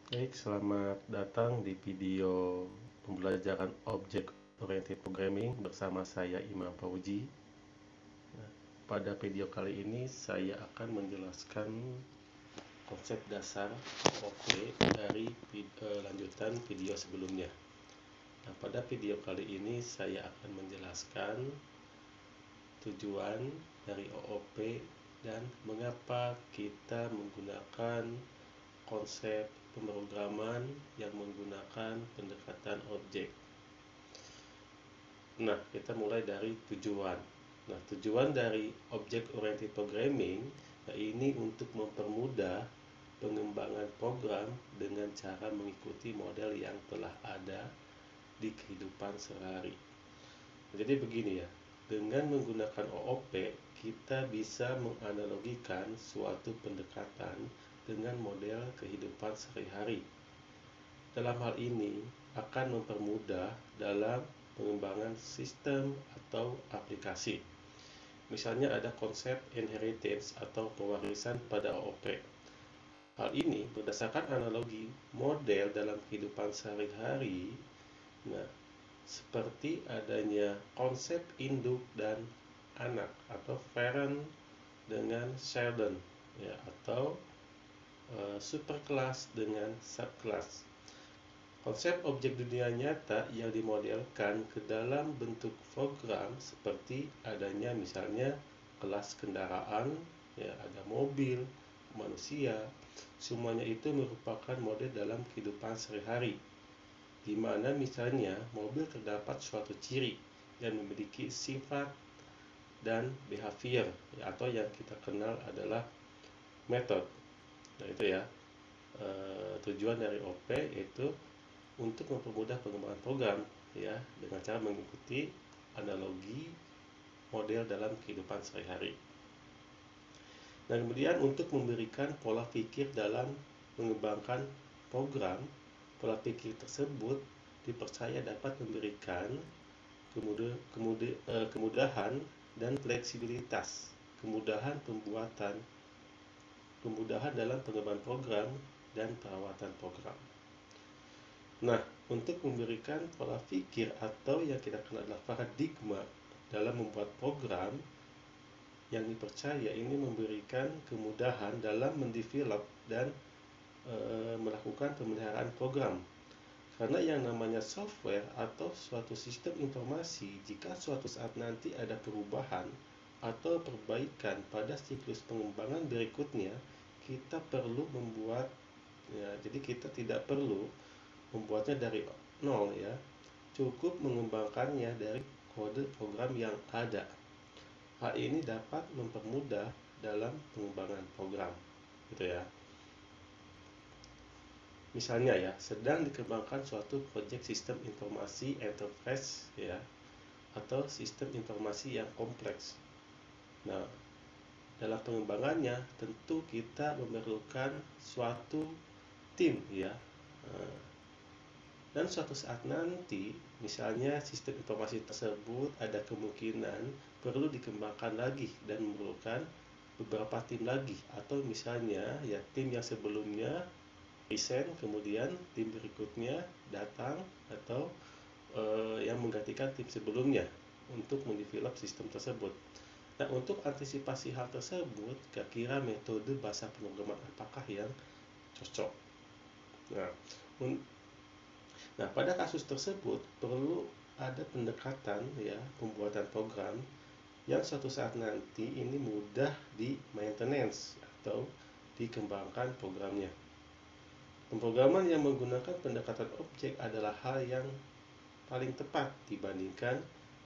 Baik, selamat datang di video pembelajaran Object Oriented Programming bersama saya Imam Fauji. Nah, pada video kali ini saya akan menjelaskan konsep dasar OOP dari lanjutan video sebelumnya. Nah, pada video kali ini saya akan menjelaskan tujuan dari OOP dan mengapa kita menggunakan konsep pemrograman yang menggunakan pendekatan objek. Nah, kita mulai dari tujuan. Nah, tujuan dari Object Oriented Programming ini untuk mempermudah pengembangan program dengan cara mengikuti model yang telah ada di kehidupan sehari. Jadi begini ya, dengan menggunakan OOP, kita bisa menganalogikan suatu pendekatan dengan model kehidupan sehari-hari. Dalam hal ini akan mempermudah dalam pengembangan sistem atau aplikasi. Misalnya ada konsep inheritance atau pewarisan pada OOP. Hal ini berdasarkan analogi model dalam kehidupan sehari-hari. Nah, seperti adanya konsep induk dan anak atau parent dengan children ya, atau superclass dengan subclass. Konsep objek dunia nyata yang dimodelkan ke dalam bentuk program seperti adanya misalnya kelas kendaraan, ya ada mobil, manusia, semuanya itu merupakan model dalam kehidupan sehari-hari. Di mana misalnya mobil terdapat suatu ciri yang memiliki sifat dan behavior ya, atau yang kita kenal adalah method. Nah itu ya tujuan dari OP yaitu untuk mempermudah pengembangan program ya dengan cara mengikuti analogi model dalam kehidupan sehari-hari. Dan kemudian untuk memberikan pola pikir dalam mengembangkan program, pola pikir tersebut dipercaya dapat memberikan kemudahan dan fleksibilitas, kemudahan pembuatan, kemudahan dalam pengembangan program dan perawatan program. Nah, untuk memberikan pola pikir atau yang kita kenal adalah paradigma dalam membuat program yang dipercaya ini memberikan kemudahan dalam mendevelop dan melakukan pemeliharaan program. Karena yang namanya software atau suatu sistem informasi, jika suatu saat nanti ada perubahan atau perbaikan pada siklus pengembangan berikutnya, kita perlu membuat ya, jadi kita tidak perlu membuatnya dari nol ya, cukup mengembangkannya dari kode program yang ada. Hal ini dapat mempermudah dalam pengembangan program gitu ya. Misalnya ya, sedang dikembangkan suatu proyek sistem informasi enterprise ya, atau sistem informasi yang kompleks. Nah, dalam pengembangannya tentu kita memerlukan suatu tim ya. Dan suatu saat nanti, misalnya sistem informasi tersebut ada kemungkinan perlu dikembangkan lagi dan memerlukan beberapa tim lagi, atau misalnya ya tim yang sebelumnya resign, kemudian tim berikutnya datang atau yang menggantikan tim sebelumnya untuk mendevelop sistem tersebut. Nah, untuk antisipasi hal tersebut, kira-kira metode bahasa pemrograman apakah yang cocok? Nah, pada kasus tersebut perlu ada pendekatan ya pembuatan program yang suatu saat nanti ini mudah di maintenance atau dikembangkan programnya. Pemrograman yang menggunakan pendekatan objek adalah hal yang paling tepat dibandingkan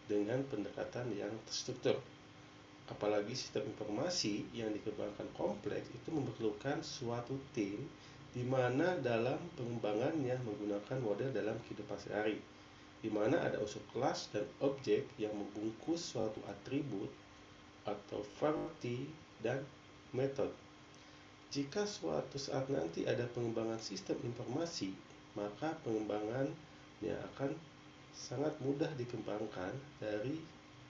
dengan pendekatan yang terstruktur. Apalagi sistem informasi yang dikembangkan kompleks itu memerlukan suatu tim di mana dalam pengembangannya menggunakan model dalam kehidupan sehari, di mana ada unsur kelas dan objek yang membungkus suatu atribut atau properti dan metode. Jika suatu saat nanti ada pengembangan sistem informasi, maka pengembangannya akan sangat mudah dikembangkan dari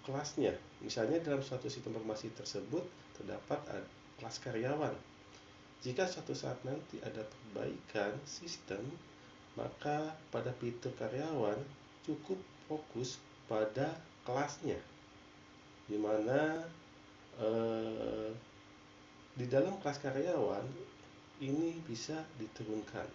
kelasnya. Misalnya dalam suatu sistem informasi tersebut terdapat kelas karyawan. Jika suatu saat nanti ada perbaikan sistem, maka pada fitur karyawan cukup fokus pada kelasnya, di mana di dalam kelas karyawan ini bisa diturunkan.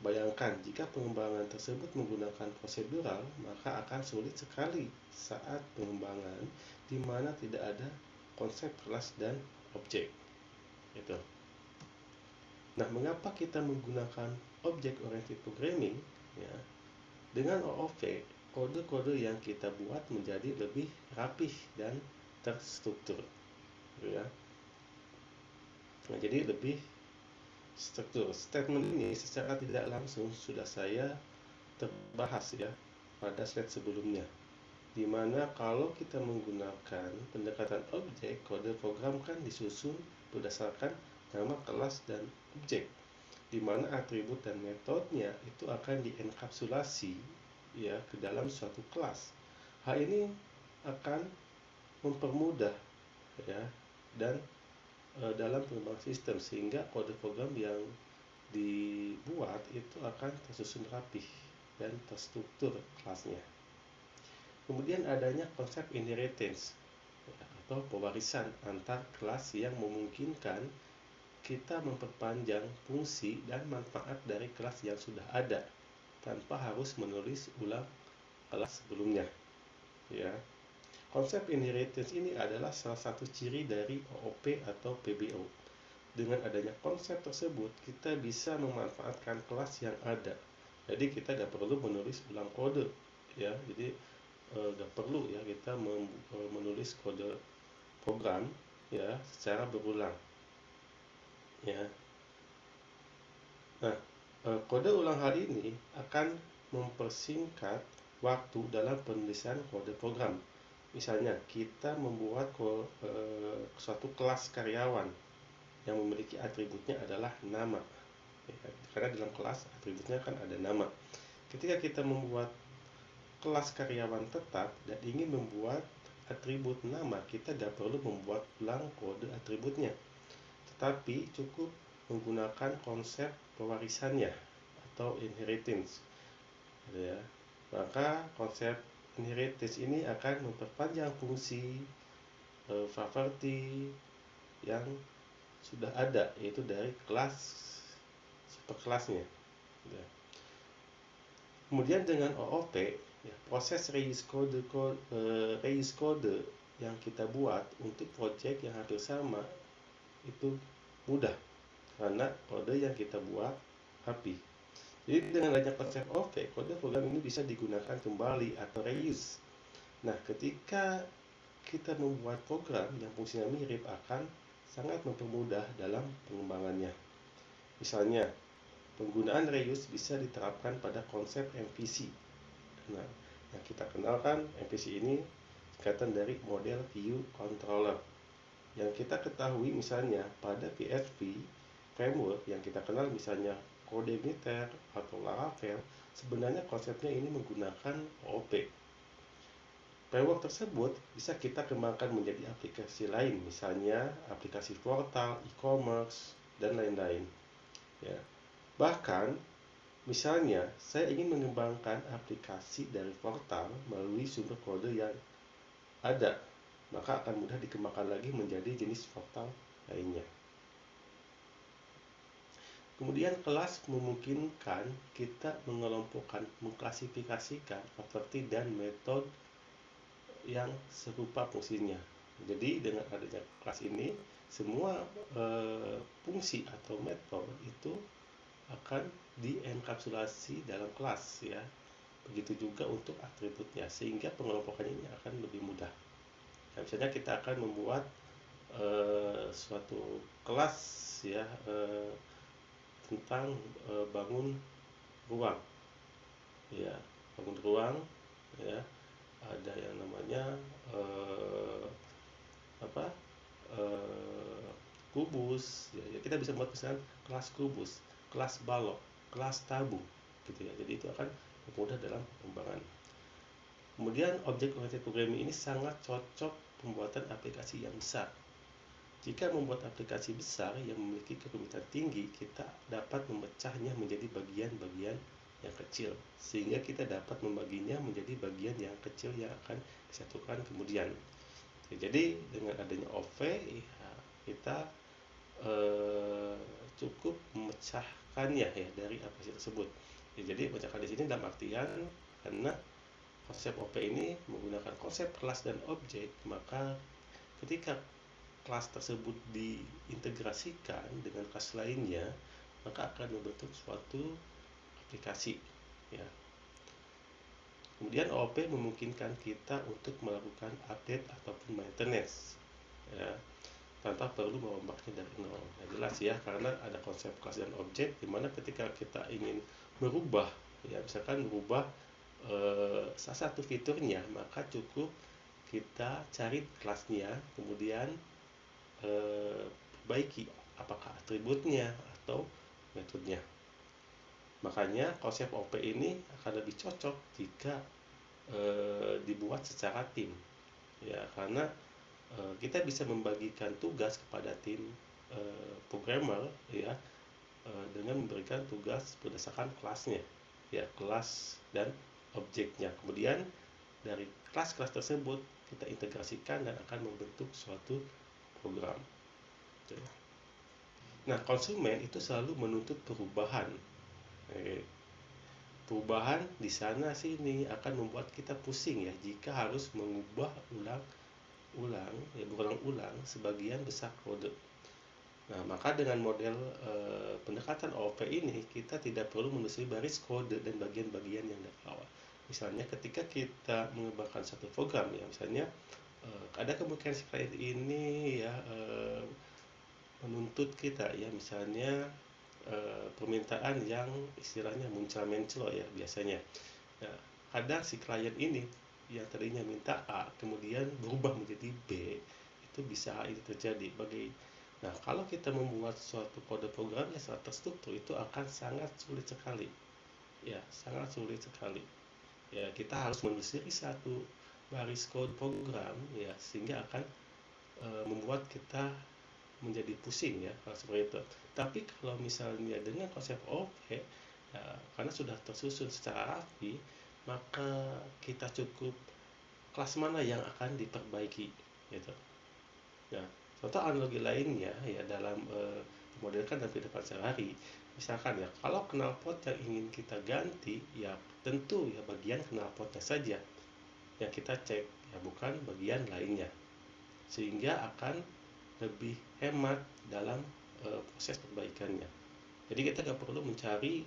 Bayangkan jika pengembangan tersebut menggunakan prosedural, maka akan sulit sekali saat pengembangan di mana tidak ada konsep kelas dan objek. Gitu. Nah, mengapa kita menggunakan Object Oriented Programming? Ya, dengan OOP, kode-kode yang kita buat menjadi lebih rapih dan terstruktur. Ya. Nah, jadi lebih struktur. Statement ini secara tidak langsung sudah saya terbahas ya pada slide sebelumnya, di mana kalau kita menggunakan pendekatan objek, kode program kan disusun berdasarkan nama kelas dan objek, di mana atribut dan metodenya itu akan dienkapsulasi ya ke dalam suatu kelas. Hal ini akan mempermudah ya dan dalam pengembangan sistem, sehingga kode program yang dibuat itu akan tersusun rapih dan terstruktur kelasnya. Kemudian adanya konsep inheritance atau pewarisan antar kelas yang memungkinkan kita memperpanjang fungsi dan manfaat dari kelas yang sudah ada tanpa harus menulis ulang kelas sebelumnya. Ya. Konsep inheritance ini adalah salah satu ciri dari OOP atau PBO. Dengan adanya konsep tersebut, kita bisa memanfaatkan kelas yang ada. Jadi kita nggak perlu menulis ulang kode, ya. Jadi nggak perlu ya kita menulis kode program ya secara berulang. Ya. Nah, kode ulang hal ini akan mempersingkat waktu dalam penulisan kode program. Misalnya kita membuat suatu kelas karyawan yang memiliki atributnya adalah nama, ya, karena dalam kelas atributnya kan ada nama. Ketika kita membuat kelas karyawan tetap dan ingin membuat atribut nama, kita tidak perlu membuat ulang kode atributnya, tetapi cukup menggunakan konsep pewarisannya atau inheritance, ya. Maka konsep inheritance ini akan memperpanjang fungsi property yang sudah ada, yaitu dari kelas superkelasnya. Ya. Kemudian dengan OOP, ya, proses reuse kode yang kita buat untuk project yang hampir sama itu mudah karena kode yang kita buat rapi. Jadi dengan adanya konsep OOP, kode program ini bisa digunakan kembali atau reuse. Nah, ketika kita membuat program yang fungsinya mirip akan sangat mempermudah dalam pengembangannya. Misalnya, penggunaan reuse bisa diterapkan pada konsep MVC. Nah, yang kita kenalkan MVC ini singkatan dari model view controller. Yang kita ketahui misalnya pada PHP framework yang kita kenal misalnya CodeIgniter atau Laravel, sebenarnya konsepnya ini menggunakan OOP. Framework tersebut bisa kita kembangkan menjadi aplikasi lain, misalnya aplikasi portal, e-commerce, dan lain-lain. Ya. Bahkan, misalnya saya ingin mengembangkan aplikasi dari portal melalui sumber kode yang ada, maka akan mudah dikembangkan lagi menjadi jenis portal lainnya. Kemudian kelas memungkinkan kita mengelompokkan, mengklasifikasikan properti dan metode yang serupa fungsinya. Jadi dengan adanya kelas ini, semua fungsi atau metode itu akan dienkapsulasi dalam kelas ya. Begitu juga untuk atributnya, sehingga pengelompokannya ini akan lebih mudah. Nah, misalnya kita akan membuat suatu kelas ya tentang bangun ruang, ya bangun ruang ya. Ada yang namanya kubus ya, kita bisa buat misalnya kelas kubus, kelas balok, kelas tabung gitu ya. Jadi itu akan mudah dalam pengembangan. Kemudian object oriented programming ini sangat cocok pembuatan aplikasi yang besar, Jika membuat aplikasi besar yang memiliki kerumitan tinggi, kita dapat memecahnya menjadi bagian-bagian yang kecil, sehingga kita dapat membaginya menjadi bagian yang kecil yang akan disatukan kemudian. Jadi dengan adanya OV, ya, kita cukup memecahkannya ya dari aplikasi tersebut. Ya, jadi memecahkan di sini dalam artian karena konsep OP ini menggunakan konsep kelas dan objek, maka ketika kelas tersebut diintegrasikan dengan kelas lainnya, maka akan membentuk suatu aplikasi ya. Kemudian OOP memungkinkan kita untuk melakukan update ataupun maintenance ya, tanpa perlu merombaknya dari nol. Nah, jelas ya, karena ada konsep kelas dan objek, dimana ketika kita ingin merubah ya, misalkan merubah salah satu fiturnya, maka cukup kita cari kelasnya, kemudian perbaiki apakah atributnya atau metodenya. Makanya konsep OP ini akan lebih cocok jika dibuat secara tim ya, karena kita bisa membagikan tugas kepada tim programmer ya, dengan memberikan tugas berdasarkan kelasnya ya, kelas dan objeknya. Kemudian dari kelas-kelas tersebut kita integrasikan dan akan membentuk suatu program. Nah, konsumen itu selalu menuntut perubahan. Perubahan di sana sini akan membuat kita pusing ya, jika harus mengubah berulang-ulang sebagian besar kode. Nah, maka dengan model pendekatan OOP ini, kita tidak perlu menulis baris kode dan bagian-bagian yang dari awal. Misalnya ketika kita mengembangkan satu program ya, misalnya ada kemungkinan si klien ini ya menuntut kita ya, misalnya permintaan yang istilahnya muncul-menclo ya biasanya. Nah, kadang si klien ini yang tadinya minta A kemudian berubah menjadi B, itu bisa itu terjadi. Nah, kalau kita membuat suatu kode program yang sangat terstruktur, itu akan sangat sulit sekali. Ya, sangat sulit sekali. Ya, kita harus menelusuri satu baris kode program ya, sehingga akan membuat kita menjadi pusing ya kalau seperti itu. Tapi kalau misalnya dengan konsep OP ya, karena sudah tersusun secara rapi, maka kita cukup kelas mana yang akan diperbaiki gitu. Nah, contoh analogi lainnya ya dalam memodelkan dan kehidupan sehari, misalkan ya, kalau knalpot yang ingin kita ganti ya, tentu ya bagian knalpotnya saja yang kita cek ya, bukan bagian lainnya, sehingga akan lebih hemat dalam proses perbaikannya. Jadi kita nggak perlu mencari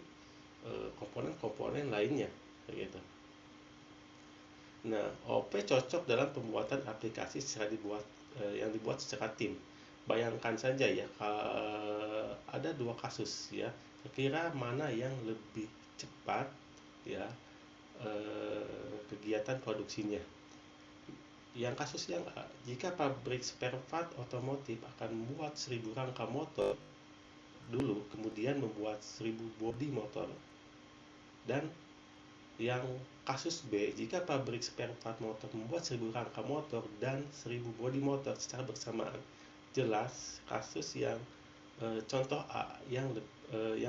komponen-komponen lainnya gitu. Nah, OP cocok dalam pembuatan aplikasi yang dibuat secara tim. Bayangkan saja ya, ada dua kasus ya, kira mana yang lebih cepat ya kegiatan produksinya. Yang kasus yang A, jika pabrik spare part otomotif akan membuat 1000 rangka motor dulu, kemudian membuat 1000 bodi motor. Dan yang kasus B, jika pabrik spare part motor membuat 1000 rangka motor dan 1000 bodi motor secara bersamaan. Jelas kasus yang contoh A yang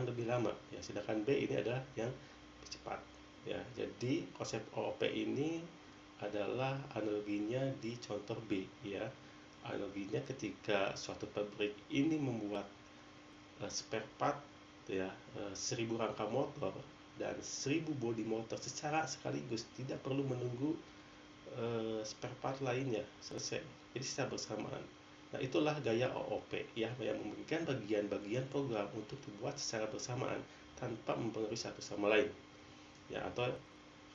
lebih lama ya, sedangkan B ini adalah yang lebih cepat ya. Jadi konsep OOP ini adalah analoginya di contoh B ya. Analoginya ketika suatu pabrik ini membuat spare part ya, 1000 rangka motor dan 1000 bodi motor secara sekaligus, tidak perlu menunggu spare part lainnya selesai, jadi secara bersamaan. Nah, itulah gaya OOP ya, yang memberikan bagian-bagian program untuk dibuat secara bersamaan tanpa mempengaruhi satu sama lain ya, atau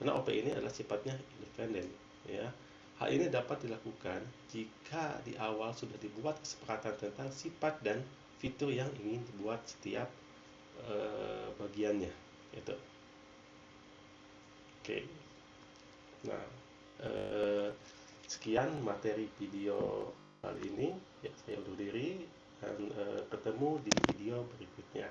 karena OP ini adalah sifatnya independen ya. Hal ini dapat dilakukan jika di awal sudah dibuat kesepakatan tentang sifat dan fitur yang ingin dibuat setiap bagiannya gitu. Oke. Nah, sekian materi video kali ini ya, saya undur diri dan ketemu di video berikutnya.